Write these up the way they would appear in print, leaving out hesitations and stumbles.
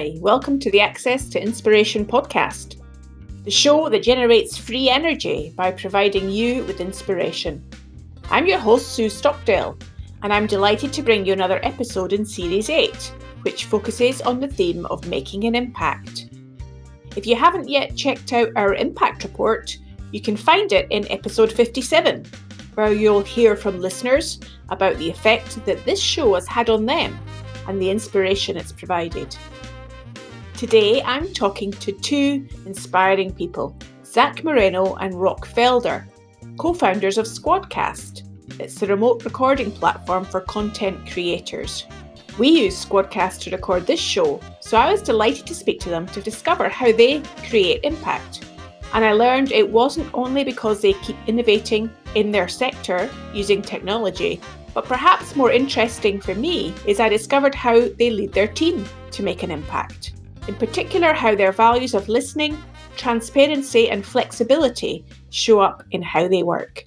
Hi, welcome to the Access to Inspiration podcast, the show that generates free energy by providing you with inspiration. I'm your host, Sue Stockdale, and I'm delighted to bring you another episode in Series 8, which focuses on the theme of making an impact. If you haven't yet checked out our impact report, you can find it in episode 57, where you'll hear from listeners about the effect that this show has had on them and the inspiration it's provided. Today, I'm talking to two inspiring people, Zach Moreno and Rock Felder, co-founders of SquadCast. It's the remote recording platform for content creators. We use SquadCast to record this show, so I was delighted to speak to them to discover how they create impact. And I learned it wasn't only because they keep innovating in their sector using technology, but perhaps more interesting for me is I discovered how they lead their team to make an impact. In particular, how their values of listening, transparency and flexibility show up in how they work.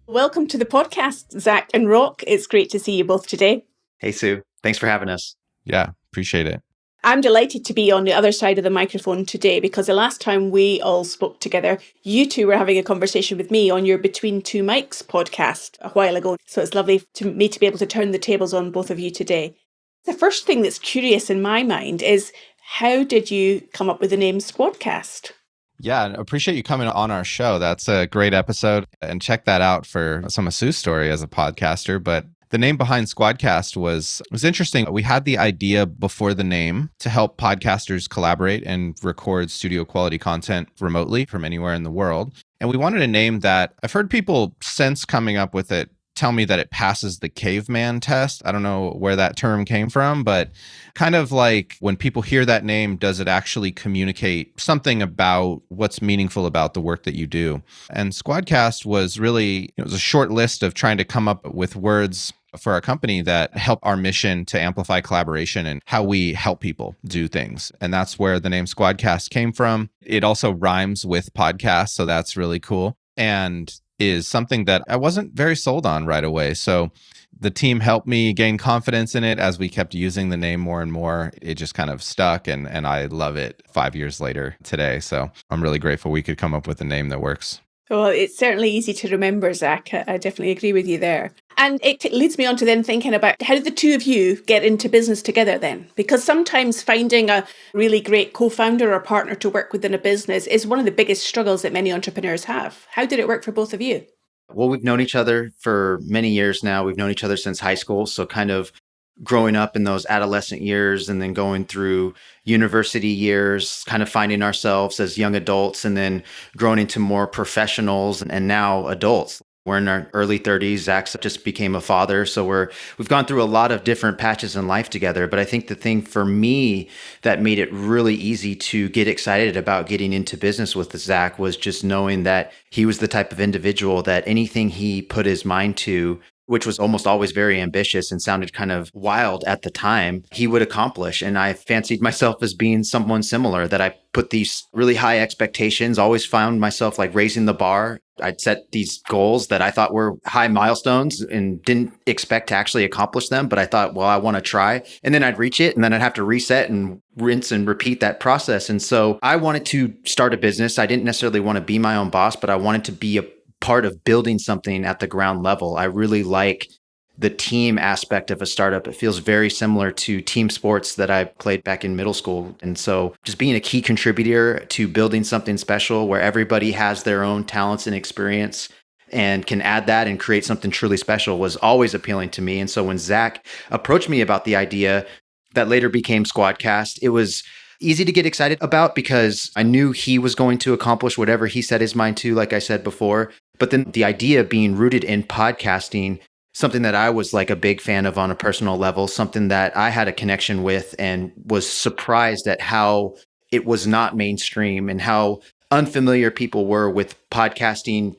Welcome to the podcast, Zach and Rock. It's great to see you both today. Hey, Sue. Thanks for having us. Yeah, appreciate it. I'm delighted to be on the other side of the microphone today because the last time we all spoke together, you two were having a conversation with me on your Between Two Mics podcast a while ago. So it's lovely to me to be able to turn the tables on both of you today. The first thing that's curious in my mind is, how did you come up with the name SquadCast? Yeah, I appreciate you coming on our show. That's a great episode. And check that out for some of Sue's story as a podcaster. But the name behind SquadCast was interesting. We had the idea before the name to help podcasters collaborate and record studio quality content remotely from anywhere in the world. And we wanted a name that I've heard people since coming up with it tell me that it passes the caveman test. I don't know where that term came from, but kind of like when people hear that name, does it actually communicate something about what's meaningful about the work that you do? And SquadCast was really, it was a short list of trying to come up with words for our company that help our mission to amplify collaboration and how we help people do things. And that's where the name SquadCast came from. It also rhymes with podcast, so that's really cool. And is something that I wasn't very sold on right away. So the team helped me gain confidence in it as we kept using the name more and more. It just kind of stuck, and I love it 5 years later today. So I'm really grateful we could come up with a name that works. Well, it's certainly easy to remember, Zach. I definitely agree with you there. And it leads me on to then thinking about, how did the two of you get into business together then? Because sometimes finding a really great co-founder or partner to work within a business is one of the biggest struggles that many entrepreneurs have. How did it work for both of you? Well, we've known each other for many years now. We've known each other since high school. So kind of growing up in those adolescent years and then going through university years, kind of finding ourselves as young adults and then growing into more professionals and now adults. We're in our early 30s. Zach just became a father. So we've gone through a lot of different patches in life together. But I think the thing for me that made it really easy to get excited about getting into business with Zach was just knowing that he was the type of individual that anything he put his mind to, which was almost always very ambitious and sounded kind of wild at the time, he would accomplish. And I fancied myself as being someone similar, that I put these really high expectations, always found myself like raising the bar. I'd set these goals that I thought were high milestones and didn't expect to actually accomplish them. But I thought, well, I want to try. And then I'd reach it and then I'd have to reset and rinse and repeat that process. And so I wanted to start a business. I didn't necessarily want to be my own boss, but I wanted to be a part of building something at the ground level. I really like the team aspect of a startup. It feels very similar to team sports that I played back in middle school. And so just being a key contributor to building something special where everybody has their own talents and experience and can add that and create something truly special was always appealing to me. And so when Zach approached me about the idea that later became SquadCast, it was easy to get excited about because I knew he was going to accomplish whatever he set his mind to, like I said before. But then the idea being rooted in podcasting, something that I was like a big fan of on a personal level, something that I had a connection with and was surprised at how it was not mainstream and how unfamiliar people were with podcasting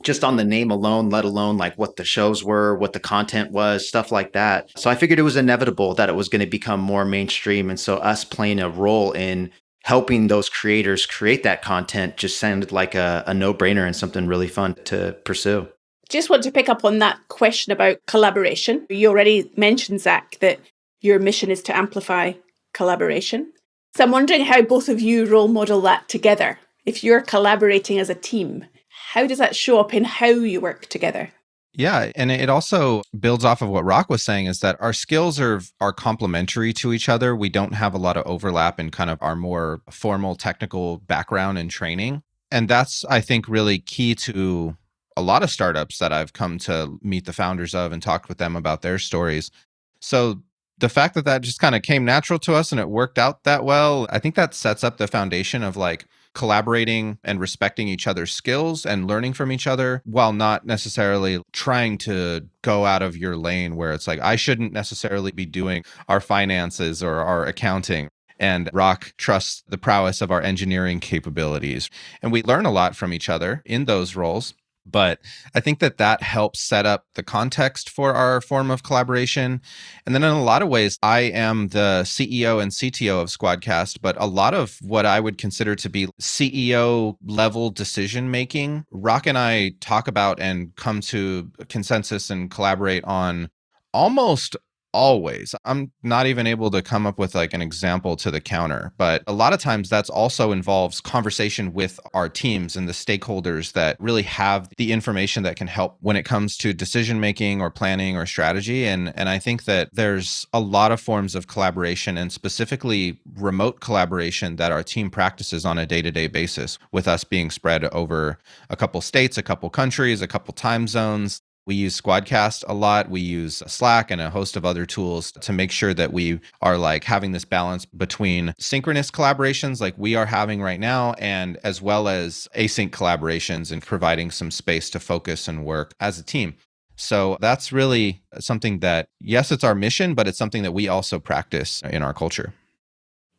just on the name alone, let alone like what the shows were, what the content was, stuff like that. So I figured it was inevitable that it was going to become more mainstream. And so us playing a role in helping those creators create that content just sounded like a no-brainer and something really fun to pursue. Just want to pick up on that question about collaboration. You already mentioned, Zach, that your mission is to amplify collaboration. So I'm wondering how both of you role model that together. If you're collaborating as a team, how does that show up in how you work together? Yeah, and it also builds off of what Rock was saying, is that our skills are complementary to each other. We don't have a lot of overlap in kind of our more formal technical background and training. And that's, I think, really key to a lot of startups that I've come to meet the founders of and talked with them about their stories. So the fact that that just kind of came natural to us and it worked out that well, I think that sets up the foundation of like collaborating and respecting each other's skills and learning from each other while not necessarily trying to go out of your lane where it's like, I shouldn't necessarily be doing our finances or our accounting. And Rock trusts the prowess of our engineering capabilities. And we learn a lot from each other in those roles. But I think that that helps set up the context for our form of collaboration. And then in a lot of ways, I am the CEO and CTO of SquadCast, but a lot of what I would consider to be CEO level decision making, Rock and I talk about and come to consensus and collaborate on almost always. I'm not even able to come up with like an example to the counter, but a lot of times that's also involves conversation with our teams and the stakeholders that really have the information that can help when it comes to decision making or planning or strategy. And I think that there's a lot of forms of collaboration and specifically remote collaboration that our team practices on a day-to-day basis, with us being spread over a couple states, a couple countries, a couple time zones. We use SquadCast a lot. We use Slack and a host of other tools to make sure that we are like having this balance between synchronous collaborations like we are having right now, and as well as async collaborations and providing some space to focus and work as a team. So that's really something that, yes, it's our mission, but it's something that we also practice in our culture.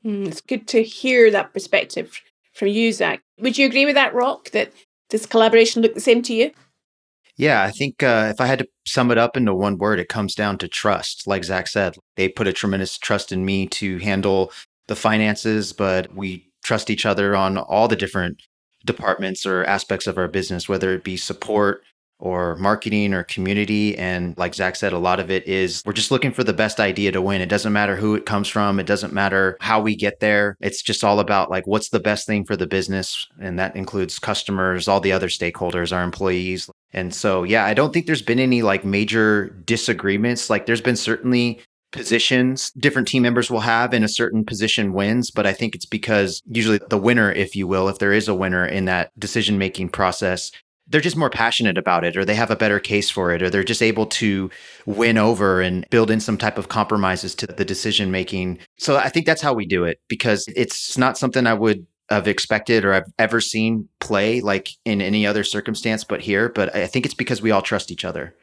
It's good to hear that perspective from you, Zach. Would you agree with that, Rock, that does collaboration look the same to you? Yeah, I think if I had to sum it up into one word, it comes down to trust. Like Zach said, they put a tremendous trust in me to handle the finances, but we trust each other on all the different departments or aspects of our business, whether it be support or marketing or community. And like Zach said, a lot of it is we're just looking for the best idea to win. It doesn't matter who it comes from. It doesn't matter how we get there. It's just all about like, what's the best thing for the business? And that includes customers, all the other stakeholders, our employees. And so, yeah, I don't think there's been any like major disagreements. Like there's been certainly positions different team members will have and a certain position wins. But I think it's because usually the winner, if you will, if there is a winner in that decision-making process, they're just more passionate about it, or they have a better case for it, or they're just able to win over and build in some type of compromises to the decision making. So I think that's how we do it, because it's not something I would have expected or I've ever seen play like in any other circumstance but here. But I think it's because we all trust each other.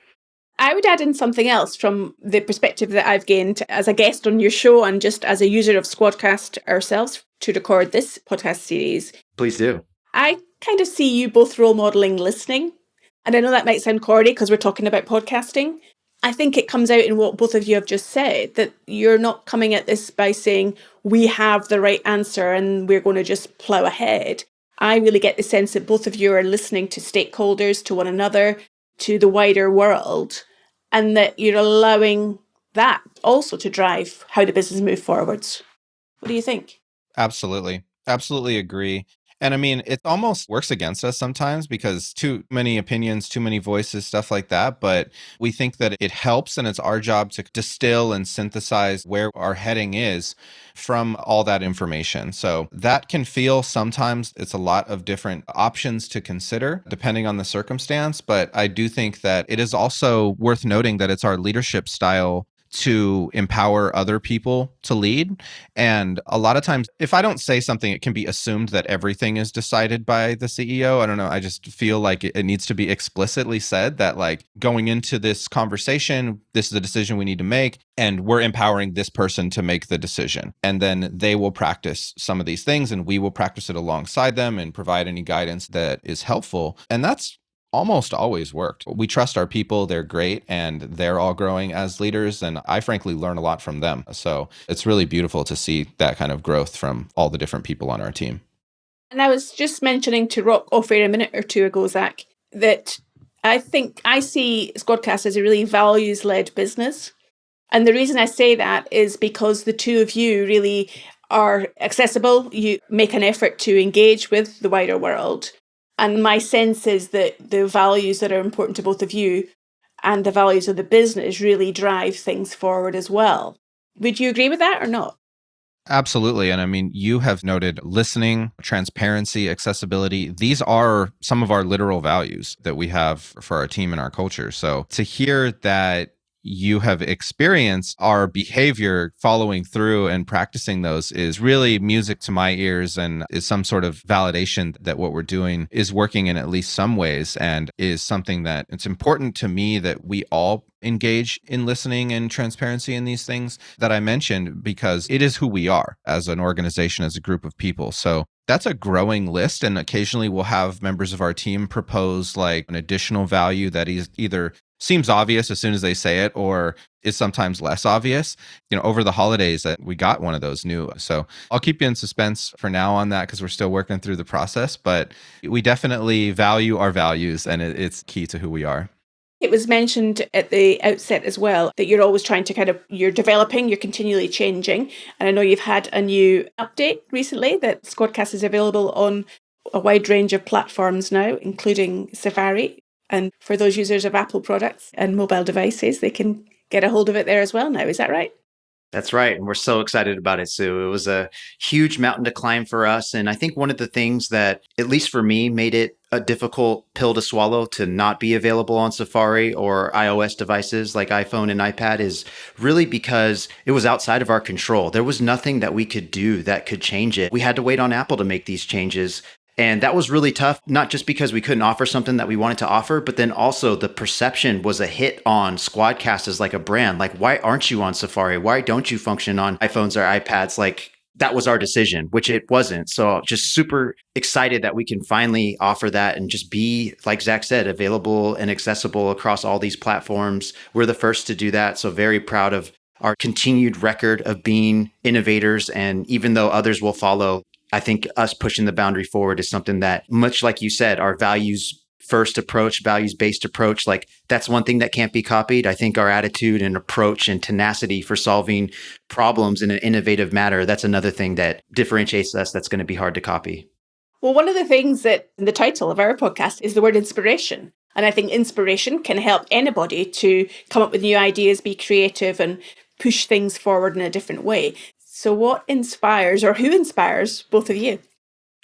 I would add in something else from the perspective that I've gained as a guest on your show and just as a user of SquadCast ourselves to record this podcast series. Please do. I kind of see you both role modeling listening. And I know that might sound corny because we're talking about podcasting. I think it comes out in what both of you have just said, that you're not coming at this by saying, we have the right answer and we're going to just plow ahead. I really get the sense that both of you are listening to stakeholders, to one another, to the wider world, and that you're allowing that also to drive how the business moves forwards. What do you think? Absolutely. Absolutely agree. And I mean, it almost works against us sometimes because too many opinions, too many voices, stuff like that. But we think that it helps, and it's our job to distill and synthesize where our heading is from all that information. So that can feel sometimes it's a lot of different options to consider depending on the circumstance. But I do think that it is also worth noting that it's our leadership style to empower other people to lead. And a lot of times, if I don't say something, it can be assumed that everything is decided by the CEO. I don't know. I just feel like it needs to be explicitly said that, like, going into this conversation, this is the decision we need to make, and we're empowering this person to make the decision. And then they will practice some of these things, and we will practice it alongside them and provide any guidance that is helpful. And that's almost always worked. We trust our people. They're great, and they're all growing as leaders. And I frankly learn a lot from them. So it's really beautiful to see that kind of growth from all the different people on our team. And I was just mentioning to Rock off air a minute or two ago, Zach, that I think I see SquadCast as a really values-led business. And the reason I say that is because the two of you really are accessible. You make an effort to engage with the wider world. And my sense is that the values that are important to both of you and the values of the business really drive things forward as well. Would you agree with that or not? Absolutely. And I mean, you have noted listening, transparency, accessibility. These are some of our literal values that we have for our team and our culture. So to hear that you have experienced our behavior following through and practicing those is really music to my ears, and is some sort of validation that what we're doing is working in at least some ways, and is something that it's important to me that we all engage in listening and transparency in these things that I mentioned, because it is who we are as an organization, as a group of people. So that's a growing list. And occasionally we'll have members of our team propose like an additional value that is either seems obvious as soon as they say it, or is sometimes less obvious. Over the holidays we got one of those new. So I'll keep you in suspense for now on that, because we're still working through the process, but we definitely value our values, and it's key to who we are. It was mentioned at the outset as well that you're always trying to you're developing, you're continually changing. And I know you've had a new update recently that SquadCast is available on a wide range of platforms now, including Safari. And for those users of Apple products and mobile devices, they can get a hold of it there as well now. Is that right? That's right. And we're so excited about it, Sue. It was a huge mountain to climb for us. And I think one of the things that, at least for me, made it a difficult pill to swallow to not be available on Safari or iOS devices like iPhone and iPad is really because it was outside of our control. There was nothing that we could do that could change it. We had to wait on Apple to make these changes. And that was really tough, not just because we couldn't offer something that we wanted to offer, but then also the perception was a hit on SquadCast as like a brand. Like, why aren't you on Safari? Why don't you function on iPhones or iPads? Like, that was our decision, which it wasn't. So just super excited that we can finally offer that and just be, like Zach said, available and accessible across all these platforms. We're the first to do that. So very proud of our continued record of being innovators. And even though others will follow, I think us pushing the boundary forward is something that, much like you said, our values first approach, values-based approach, like that's one thing that can't be copied. I think our attitude and approach and tenacity for solving problems in an innovative manner, that's another thing that differentiates us that's going to be hard to copy. Well, one of the things that in the title of our podcast is the word inspiration. And I think inspiration can help anybody to come up with new ideas, be creative, and push things forward in a different way. So what inspires, or who inspires both of you?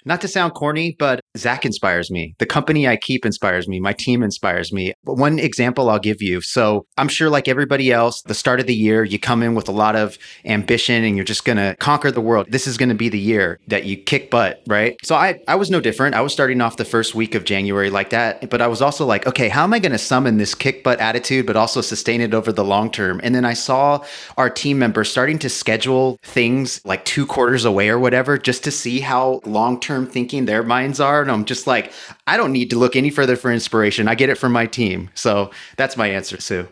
Not to sound corny, but Zach inspires me. The company I keep inspires me. My team inspires me. But one example I'll give you. So I'm sure like everybody else, the start of the year, you come in with a lot of ambition and you're just going to conquer the world. This is going to be the year that you kick butt, right? So I was no different. I was starting off the first week of January like that. But I was also like, okay, how am I going to summon this kick butt attitude, but also sustain it over the long term? And then I saw our team members starting to schedule things like 2 quarters away or whatever, just to see how long-term thinking their minds are. And I'm just like, I don't need to look any further for inspiration. I get it from my team. So that's my answer, Sue.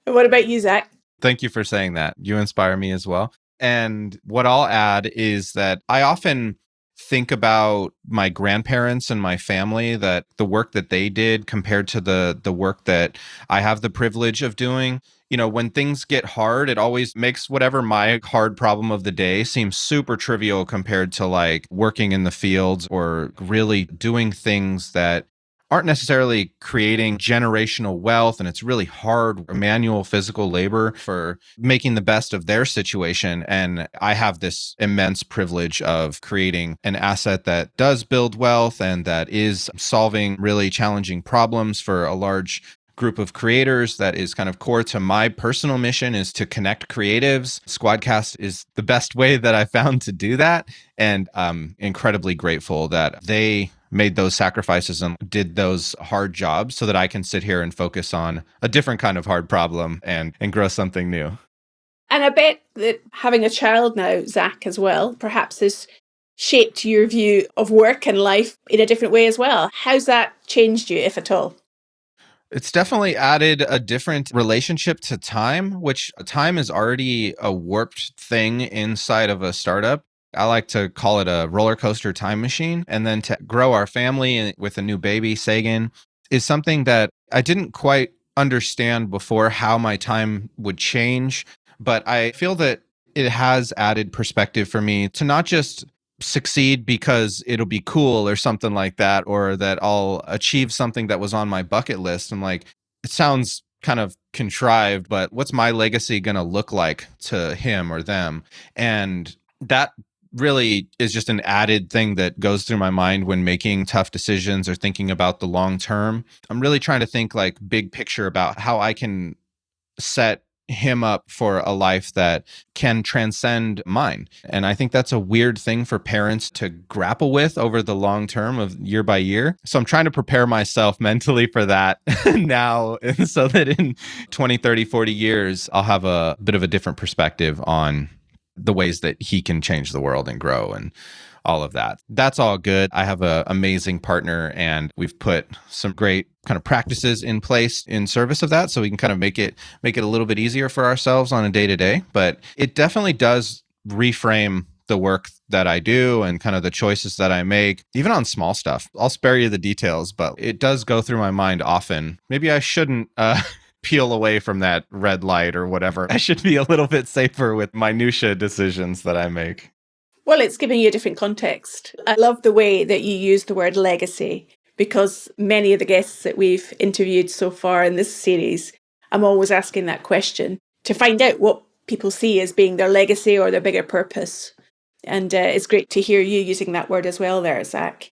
What about you, Zach? Thank you for saying that. You inspire me as well. And what I'll add is that I often think about my grandparents and my family, that the work that they did compared to the work that I have the privilege of doing. When things get hard, it always makes whatever my hard problem of the day seem super trivial compared to like working in the fields or really doing things that aren't necessarily creating generational wealth. And it's really hard manual physical labor for making the best of their situation. And I have this immense privilege of creating an asset that does build wealth and that is solving really challenging problems for a large group of creators. That is kind of core to my personal mission, is to connect creatives. SquadCast is the best way that I found to do that. And I'm incredibly grateful that they made those sacrifices and did those hard jobs so that I can sit here and focus on a different kind of hard problem and grow something new. And I bet that having a child now, Zach, as well, perhaps has shaped your view of work and life in a different way as well. How's that changed you, if at all? It's definitely added a different relationship to time, which time is already a warped thing inside of a startup. I like to call it a roller coaster time machine. And then to grow our family with a new baby, Sagan, is something that I didn't quite understand before how my time would change. But I feel that it has added perspective for me to not just succeed because it'll be cool or something like that, or that I'll achieve something that was on my bucket list. I'm like, it sounds kind of contrived, but what's my legacy going to look like to him or them? And that really is just an added thing that goes through my mind when making tough decisions or thinking about the long term. I'm really trying to think like big picture about how I can set him up for a life that can transcend mine. And I think that's a weird thing for parents to grapple with over the long term of year by year. So I'm trying to prepare myself mentally for that now, so that in 20, 30, 40 years, I'll have a bit of a different perspective on the ways that he can change the world and grow and all of that. That's all good. I have an amazing partner, and we've put some great kind of practices in place in service of that, so we can kind of make it a little bit easier for ourselves on a day-to-day. But it definitely does reframe the work that I do and kind of the choices that I make, even on small stuff. I'll spare you the details, but it does go through my mind often. Maybe I shouldn't peel away from that red light or whatever. I should be a little bit safer with minutia decisions that I make. Well, it's giving you a different context. I love the way that you use the word legacy, because many of the guests that we've interviewed so far in this series, I'm always asking that question to find out what people see as being their legacy or their bigger purpose. And it's great to hear you using that word as well there, Zach.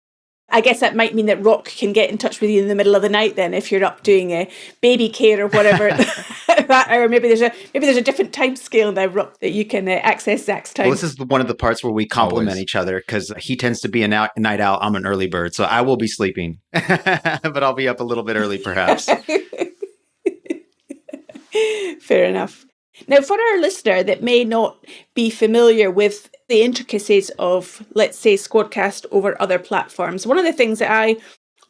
I guess that might mean that Rock can get in touch with you in the middle of the night then, if you're up doing a baby care or whatever. Or maybe there's a different time scale now, Rock, that you can access Zach's time. Well, this is one of the parts where we complement each other, because he tends to be a night owl. I'm an early bird, so I will be sleeping, but I'll be up a little bit early perhaps. Fair enough. Now, for our listener that may not be familiar with the intricacies of, let's say, SquadCast over other platforms, one of the things that I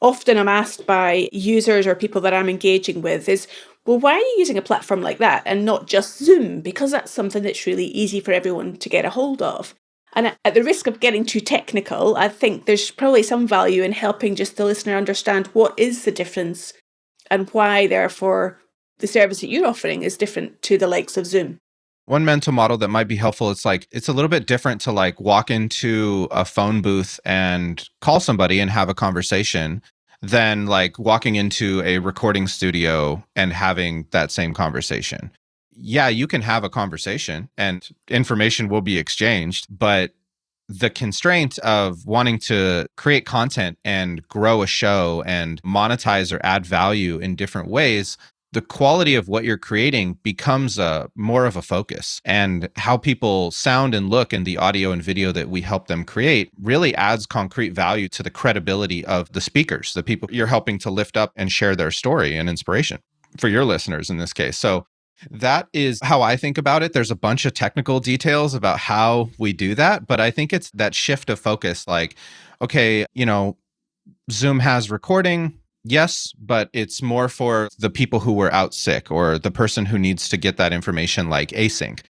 often am asked by users or people that I'm engaging with is, well, why are you using a platform like that and not just Zoom? Because that's something that's really easy for everyone to get a hold of. And at the risk of getting too technical, I think there's probably some value in helping just the listener understand what is the difference and why, therefore, the service that you're offering is different to the likes of Zoom. One mental model that might be helpful, it's a little bit different to like walk into a phone booth and call somebody and have a conversation than like walking into a recording studio and having that same conversation. Yeah, you can have a conversation and information will be exchanged, but the constraint of wanting to create content and grow a show and monetize or add value in different ways, the quality of what you're creating becomes more of a focus, and how people sound and look in the audio and video that we help them create really adds concrete value to the credibility of the speakers, the people you're helping to lift up and share their story and inspiration for your listeners in this case. So that is how I think about it. There's a bunch of technical details about how we do that, but I think it's that shift of focus. Like, okay, Zoom has recording. Yes, but it's more for the people who were out sick or the person who needs to get that information like async.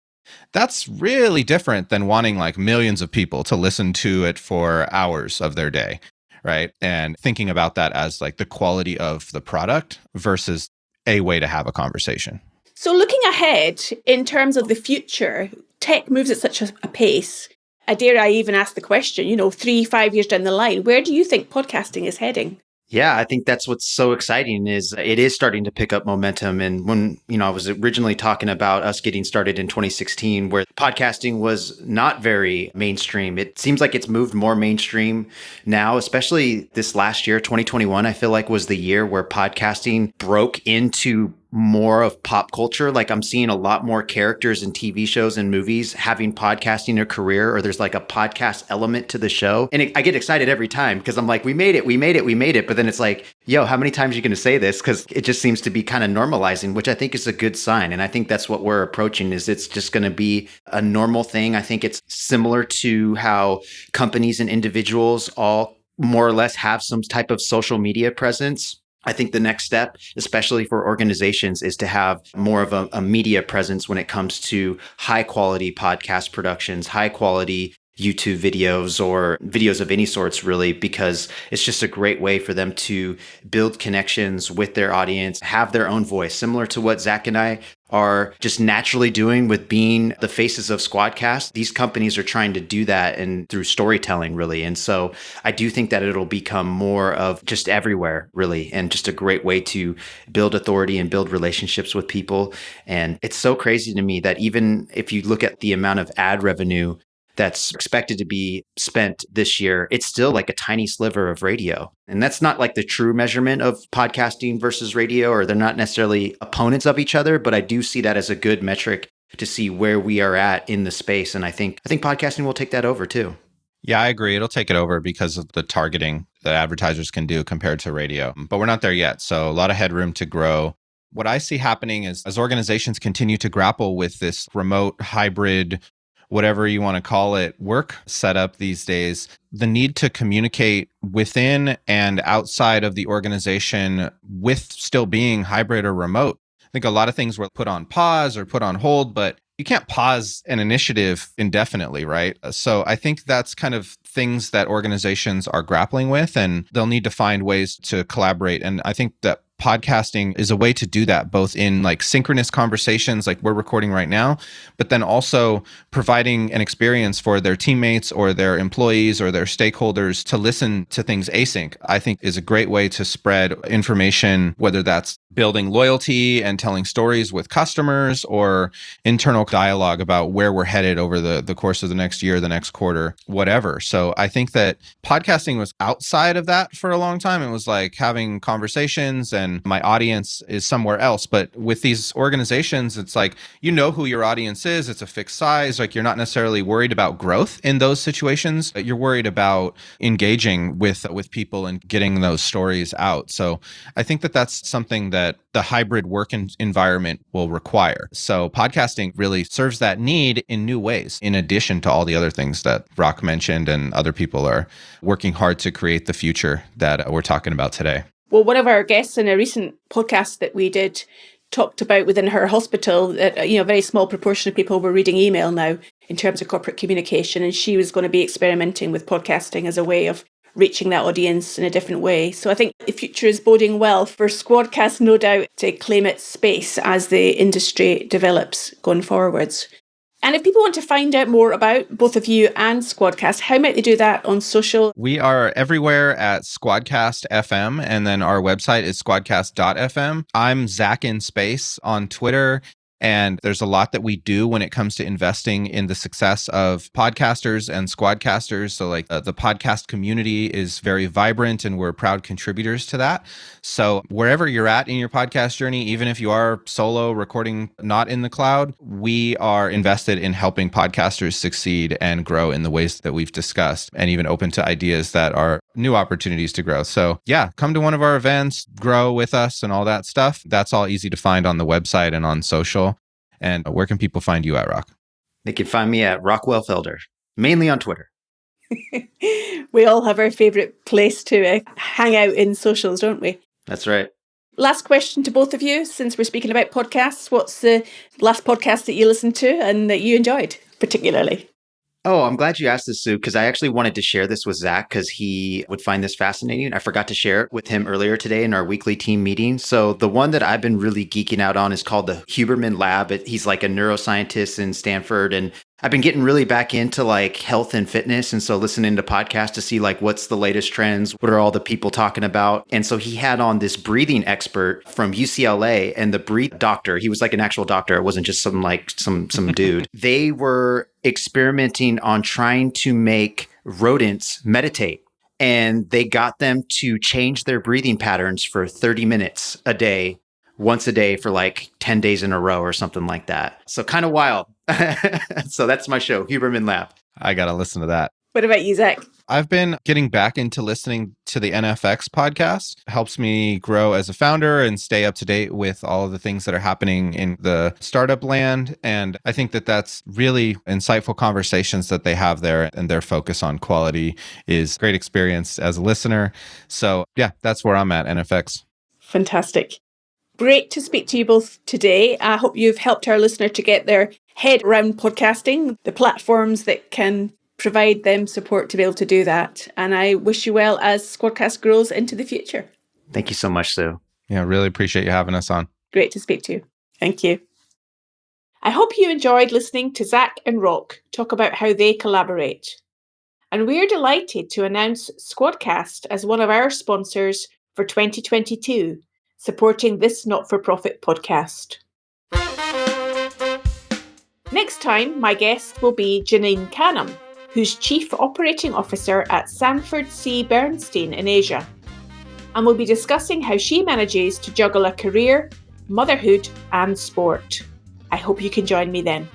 That's really different than wanting like millions of people to listen to it for hours of their day, right? And thinking about that as like the quality of the product versus a way to have a conversation. So looking ahead in terms of the future, tech moves at such a pace. I dare I even ask the question, 3-5 years down the line, where do you think podcasting is heading? Yeah, I think that's what's so exciting is it is starting to pick up momentum. And when, I was originally talking about us getting started in 2016, where podcasting was not very mainstream, it seems like it's moved more mainstream now, especially this last year, 2021, I feel like was the year where podcasting broke into more of pop culture. Like I'm seeing a lot more characters in TV shows and movies having podcasting a career, or there's like a podcast element to the show. And I get excited every time because I'm like, we made it. But then it's like, yo, how many times are you going to say this? Because it just seems to be kind of normalizing, which I think is a good sign. And I think that's what we're approaching, is it's just going to be a normal thing. I think it's similar to how companies and individuals all more or less have some type of social media presence. I think the next step, especially for organizations, is to have more of a media presence when it comes to high quality podcast productions, high quality YouTube videos or videos of any sorts, really, because it's just a great way for them to build connections with their audience, have their own voice, similar to what Zach and I are just naturally doing with being the faces of SquadCast. These companies are trying to do that and through storytelling, really. And so I do think that it'll become more of just everywhere, really, and just a great way to build authority and build relationships with people. And it's so crazy to me that even if you look at the amount of ad revenue that's expected to be spent this year, it's still like a tiny sliver of radio. And that's not like the true measurement of podcasting versus radio, or they're not necessarily opponents of each other, but I do see that as a good metric to see where we are at in the space. And I think podcasting will take that over too. Yeah, I agree. It'll take it over because of the targeting that advertisers can do compared to radio. But we're not there yet. So a lot of headroom to grow. What I see happening is as organizations continue to grapple with this remote, hybrid, whatever you want to call it, work setup these days, the need to communicate within and outside of the organization with still being hybrid or remote. I think a lot of things were put on pause or put on hold, but you can't pause an initiative indefinitely, right? So I think that's kind of things that organizations are grappling with, and they'll need to find ways to collaborate. And I think that podcasting is a way to do that, both in like synchronous conversations like we're recording right now, but then also providing an experience for their teammates or their employees or their stakeholders to listen to things async, I think is a great way to spread information, whether that's building loyalty and telling stories with customers or internal dialogue about where we're headed over the course of the next year, the next quarter, whatever. So I think that podcasting was outside of that for a long time. It was like having conversations and my audience is somewhere else. But with these organizations, it's like, you know who your audience is. It's a fixed size. Like you're not necessarily worried about growth in those situations. You're worried about engaging with people and getting those stories out. So I think that that's something that the hybrid work environment will require. So podcasting really serves that need in new ways, in addition to all the other things that Rock mentioned and other people are working hard to create the future that we're talking about today. Well, one of our guests in a recent podcast that we did talked about within her hospital that, a very small proportion of people were reading email now in terms of corporate communication. And she was going to be experimenting with podcasting as a way of reaching that audience in a different way. So I think the future is boding well for SquadCast, no doubt, to claim its space as the industry develops going forwards. And if people want to find out more about both of you and SquadCast, how might they do that on social? We are everywhere at SquadCast FM, and then our website is squadcast.fm. I'm Zach in Space on Twitter. And there's a lot that we do when it comes to investing in the success of podcasters and squadcasters. So like the podcast community is very vibrant and we're proud contributors to that. So wherever you're at in your podcast journey, even if you are solo recording not in the cloud, we are invested in helping podcasters succeed and grow in the ways that we've discussed, and even open to ideas that are new opportunities to grow. So yeah, come to one of our events, grow with us and all that stuff. That's all easy to find on the website and on social. And where can people find you at, Rock? They can find me at Rockwell Felder, mainly on Twitter. We all have our favourite place to hang out in socials, don't we? That's right. Last question to both of you, since we're speaking about podcasts. What's the last podcast that you listened to and that you enjoyed particularly? Oh, I'm glad you asked this, Sue, because I actually wanted to share this with Zach because he would find this fascinating. I forgot to share it with him earlier today in our weekly team meeting. So the one that I've been really geeking out on is called the Huberman Lab. He's like a neuroscientist in Stanford, and I've been getting really back into like health and fitness. And so listening to podcasts to see like what's the latest trends, what are all the people talking about. And so he had on this breathing expert from UCLA, and the breathe doctor, he was like an actual doctor. It wasn't just some dude. They were experimenting on trying to make rodents meditate. And they got them to change their breathing patterns for 30 minutes a day, once a day for like 10 days in a row or something like that. So kind of wild. So that's my show, Huberman Lab. I got to listen to that. What about you, Zach? I've been getting back into listening to the NFX podcast. It helps me grow as a founder and stay up to date with all of the things that are happening in the startup land. And I think that that's really insightful conversations that they have there, and their focus on quality is great experience as a listener. So yeah, that's where I'm at, NFX. Fantastic. Great to speak to you both today. I hope you've helped our listener to get their head around podcasting, the platforms that can provide them support to be able to do that. And I wish you well as SquadCast grows into the future. Thank you so much, Sue. Yeah, really appreciate you having us on. Great to speak to you. Thank you. I hope you enjoyed listening to Zach and Rock talk about how they collaborate. And we're delighted to announce SquadCast as one of our sponsors for 2022, supporting this not-for-profit podcast. Next time, my guest will be Janine Canham, who's Chief Operating Officer at Sanford C. Bernstein in Asia. And we'll be discussing how she manages to juggle a career, motherhood, and sport. I hope you can join me then.